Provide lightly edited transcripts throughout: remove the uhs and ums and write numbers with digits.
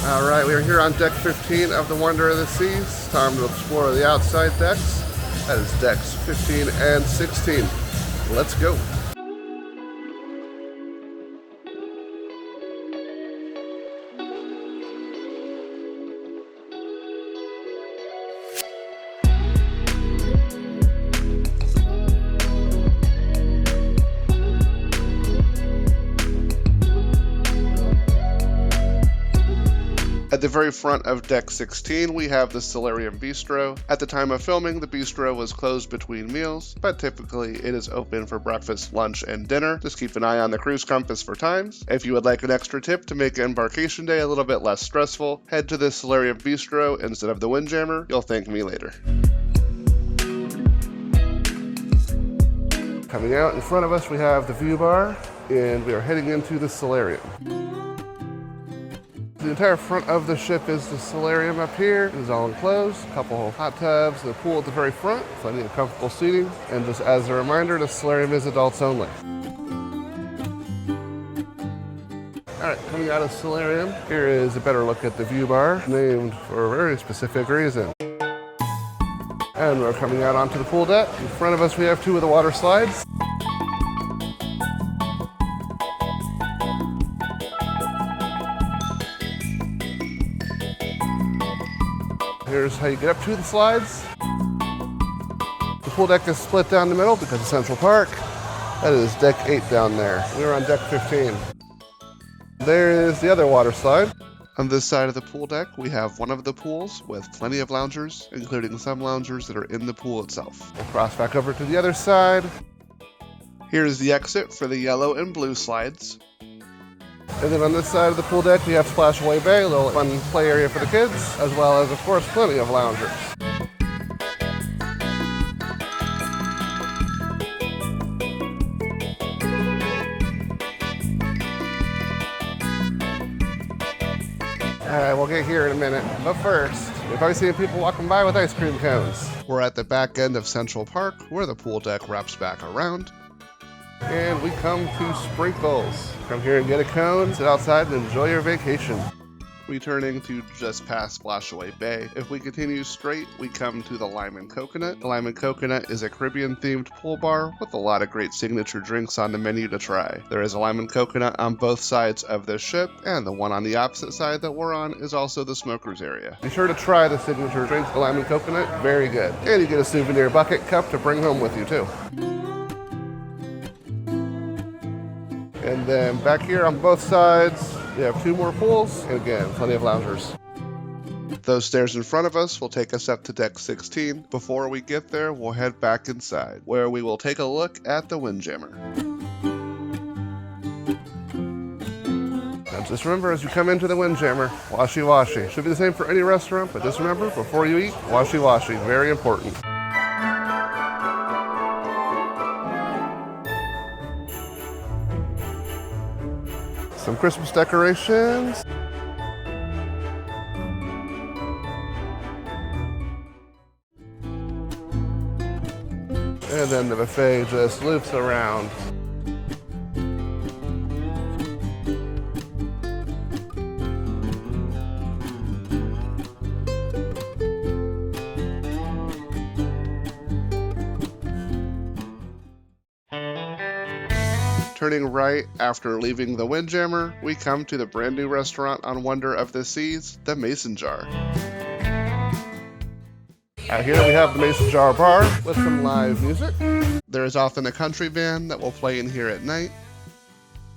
All right, we are here on deck 15 of the Wonder of the Seas. Time to explore the outside decks. That is decks 15 and 16. Let's go. At the very front of deck 16, we have the Solarium Bistro. At the time of filming, the bistro was closed between meals, but typically it is open for breakfast, lunch, and dinner. Just keep an eye on the cruise compass for times. If you would like an extra tip to make embarkation day a little bit less stressful, head to the Solarium Bistro instead of the Windjammer. You'll thank me later. Coming out in front of us, we have the view bar, and we are heading into the solarium. The entire front of the ship is the solarium up here. It is all enclosed. A couple of hot tubs, the pool at the very front, plenty of comfortable seating. And just as a reminder, the solarium is adults only. All right, coming out of solarium, here is a better look at the view bar, named for a very specific reason. And we're coming out onto the pool deck. In front of us, we have two of the water slides. Here's how you get up to the slides. The pool deck is split down the middle because of Central Park. That is deck 8 down there. We're on deck 15. There is the other water slide. On this side of the pool deck, we have one of the pools with plenty of loungers, including some loungers that are in the pool itself. We'll cross back over to the other side. Here's the exit for the yellow and blue slides. And then on this side of the pool deck, we have Splashaway Bay, a little fun play area for the kids, as well as, of course, plenty of loungers. All right, we'll get here in a minute. But first, you're probably seeing people walking by with ice cream cones. We're at the back end of Central Park, where the pool deck wraps back around. And we come to Sprinkles. Come here and get a cone, sit outside and enjoy your vacation. Returning to just past Splashaway Bay, if we continue straight, we come to the Lime and Coconut. The Lime and Coconut is a Caribbean-themed pool bar with a lot of great signature drinks on the menu to try. There is a Lime and Coconut on both sides of the ship, and the one on the opposite side that we're on is also the smokers area. Be sure to try the signature drinks, the Lime and Coconut, very good. And you get a souvenir bucket cup to bring home with you too. And then back here on both sides, we have two more pools, and again, plenty of loungers. Those stairs in front of us will take us up to deck 16. Before we get there, we'll head back inside, where we will take a look at the Windjammer. Now just remember, as you come into the Windjammer, washy-washy. Should be the same for any restaurant, but just remember, before you eat, washy-washy, very important. Some Christmas decorations. And then the buffet just loops around. Turning right after leaving the Windjammer, we come to the brand new restaurant on Wonder of the Seas, the Mason Jar. Out here we have the Mason Jar Bar with some live music. There is often a country band that will play in here at night.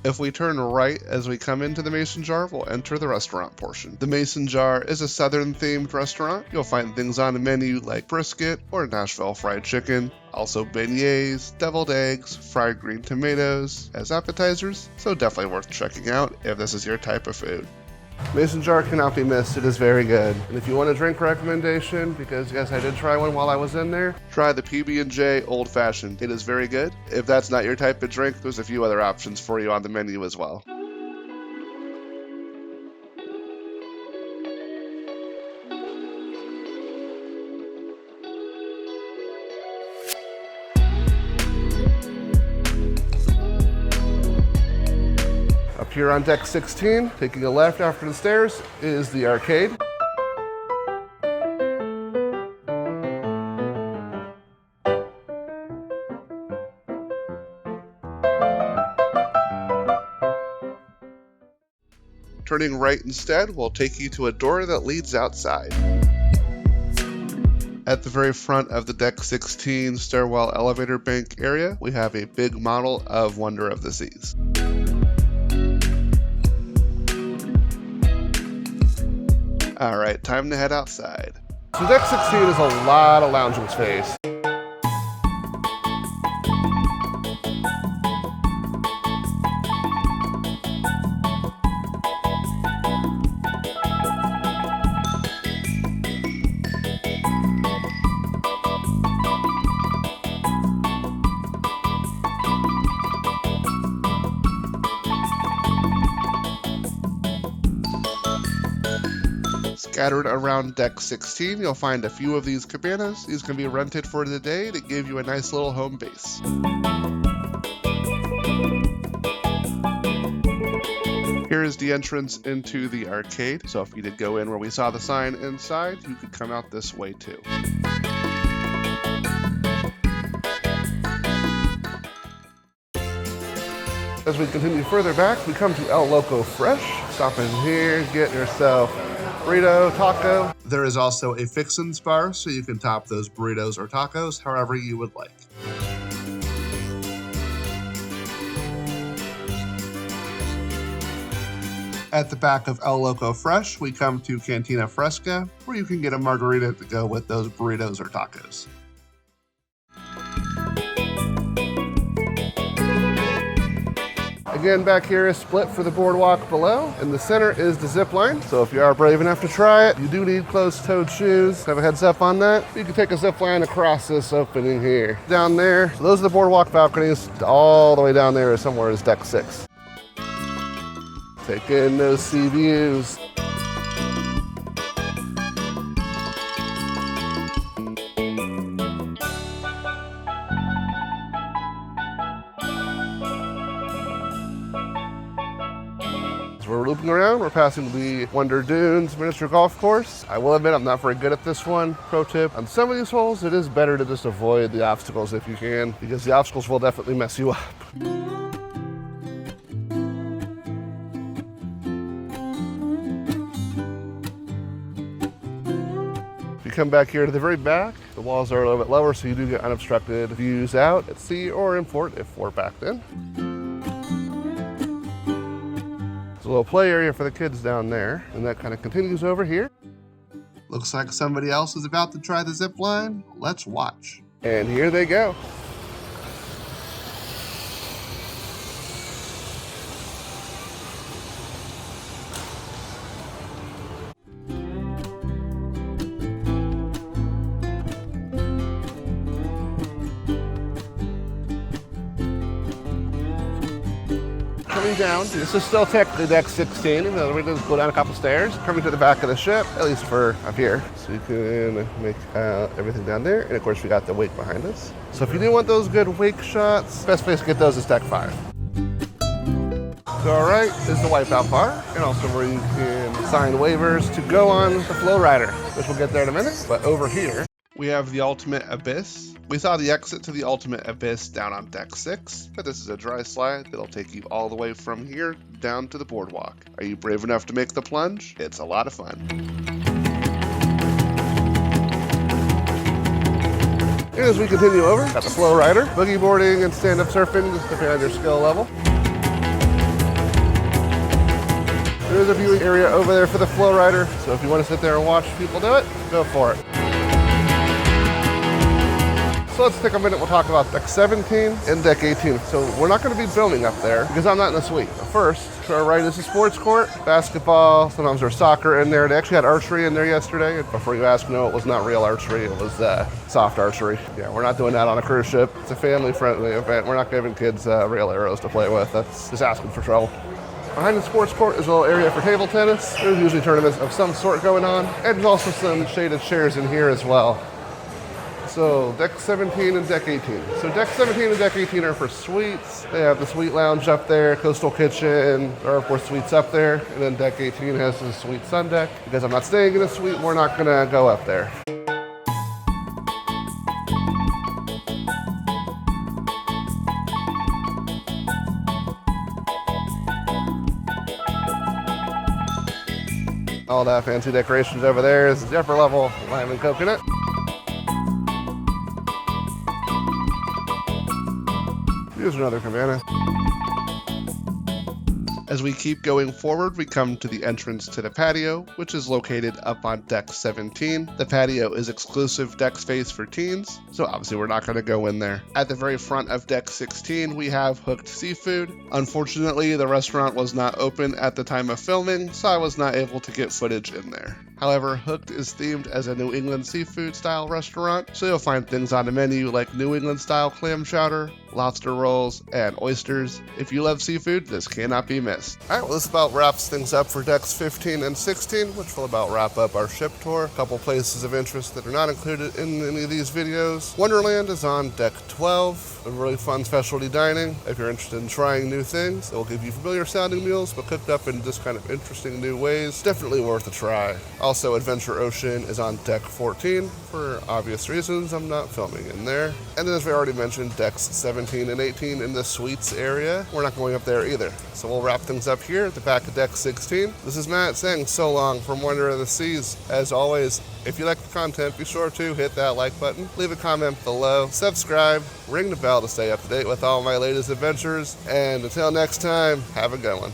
If we turn right as we come into the Mason Jar, we'll enter the restaurant portion. The Mason Jar is a southern-themed restaurant. You'll find things on the menu like brisket or Nashville fried chicken, also beignets, deviled eggs, fried green tomatoes as appetizers, so definitely worth checking out if this is your type of food. Mason Jar cannot be missed. It is very good. And if you want a drink recommendation, because yes, I did try one while I was in there, try the PB&J Old Fashioned. It is very good. If that's not your type of drink, there's a few other options for you on the menu as well. here on deck 16, taking a left after the stairs, is the arcade. Turning right instead will take you to a door that leads outside. At the very front of the deck 16 stairwell elevator bank area, we have a big model of Wonder of the Seas. All right, time to head outside. So deck 16 is a lot of lounging space. Scattered around deck 16, you'll find a few of these cabanas. These can be rented for the day to give you a nice little home base. Here is the entrance into the arcade, so if you did go in where we saw the sign inside, you could come out this way too. As we continue further back, we come to El Loco Fresh. Stop in here, get yourself burrito, taco. There is also a fixins bar, so you can top those burritos or tacos however you would like. At the back of El Loco Fresh, we come to Cantina Fresca, where you can get a margarita to go with those burritos or tacos. Again, back here is split for the boardwalk below. In the center is the zip line. So if you are brave enough to try it, you do need closed-toed shoes. Have a heads up on that. You can take a zip line across this opening here. Down there, so those are the boardwalk balconies. All the way down there is somewhere is deck 6. Take in those sea views. We're looping around, we're passing the Wonder Dunes miniature golf course. I will admit I'm not very good at this one. Pro tip, on some of these holes, it is better to just avoid the obstacles if you can, because the obstacles will definitely mess you up. If you come back here to the very back, the walls are a little bit lower, so you do get unobstructed views out at sea or in port if we're backed in. A little play area for the kids down there, and that kind of continues over here. Looks like somebody else is about to try the zip line. Let's watch. And here they go. Coming down, this is still technically deck 16, even though we just go down a couple stairs. Coming to the back of the ship, at least for up here. So you can make out everything down there. And of course we got the wake behind us. So if you do want those good wake shots, best place to get those is deck 5. To our right is the wipeout bar, and also where you can sign waivers to go on the flow rider, which we'll get there in a minute. But over here, we have the Ultimate Abyss. We saw the exit to the Ultimate Abyss down on deck 6, but this is a dry slide that'll take you all the way from here down to the boardwalk. Are you brave enough to make the plunge? It's a lot of fun. And as we continue over, got the flow rider, boogie boarding and stand-up surfing, just depending on your skill level. There's a viewing area over there for the flow rider, so if you want to sit there and watch people do it, go for it. So let's take a minute, we'll talk about deck 17 and deck 18. So we're not going to be filming up there because I'm not in the suite. But first, to our right is the sports court, basketball, sometimes there's soccer in there. They actually had archery in there yesterday. Before you ask, no, it was not real archery, it was soft archery. Yeah, we're not doing that on a cruise ship. It's a family-friendly event. We're not giving kids real arrows to play with. That's just asking for trouble. Behind the sports court is a little area for table tennis. There's usually tournaments of some sort going on. And there's also some shaded chairs in here as well. So deck 17 and deck 18. So deck 17 and deck 18 are for suites. They have the suite lounge up there, coastal kitchen, there are 4 suites up there. And then deck 18 has the suite sun deck. Because I'm not staying in a suite, we're not gonna go up there. All that fancy decorations over there is the upper level lime and coconut. Here's another cabana. As we keep going forward, we come to the entrance to the patio, which is located up on deck 17. The patio is exclusive deck space for teens, so obviously we're not going to go in there. At the very front of deck 16, we have Hooked Seafood. Unfortunately, the restaurant was not open at the time of filming, so I was not able to get footage in there. However, Hooked is themed as a New England seafood style restaurant, so you'll find things on the menu like New England style clam chowder, lobster rolls, and oysters. If you love seafood, this cannot be missed. Alright, well this about wraps things up for decks 15 and 16, which will about wrap up our ship tour. A couple places of interest that are not included in any of these videos. Wonderland is on deck 12, a really fun specialty dining. If you're interested in trying new things, it will give you familiar sounding meals, but cooked up in just kind of interesting new ways. Definitely worth a try. Also, Adventure Ocean is on deck 14. For obvious reasons, I'm not filming in there. And then as we already mentioned, decks 17 and 18 in the suites area. We're not going up there either. So we'll wrap things up here at the back of deck 16. This is Matt saying so long from Wonder of the Seas. As always, if you like the content, be sure to hit that like button, leave a comment below, subscribe, ring the bell to stay up to date with all my latest adventures, and until next time, have a good one.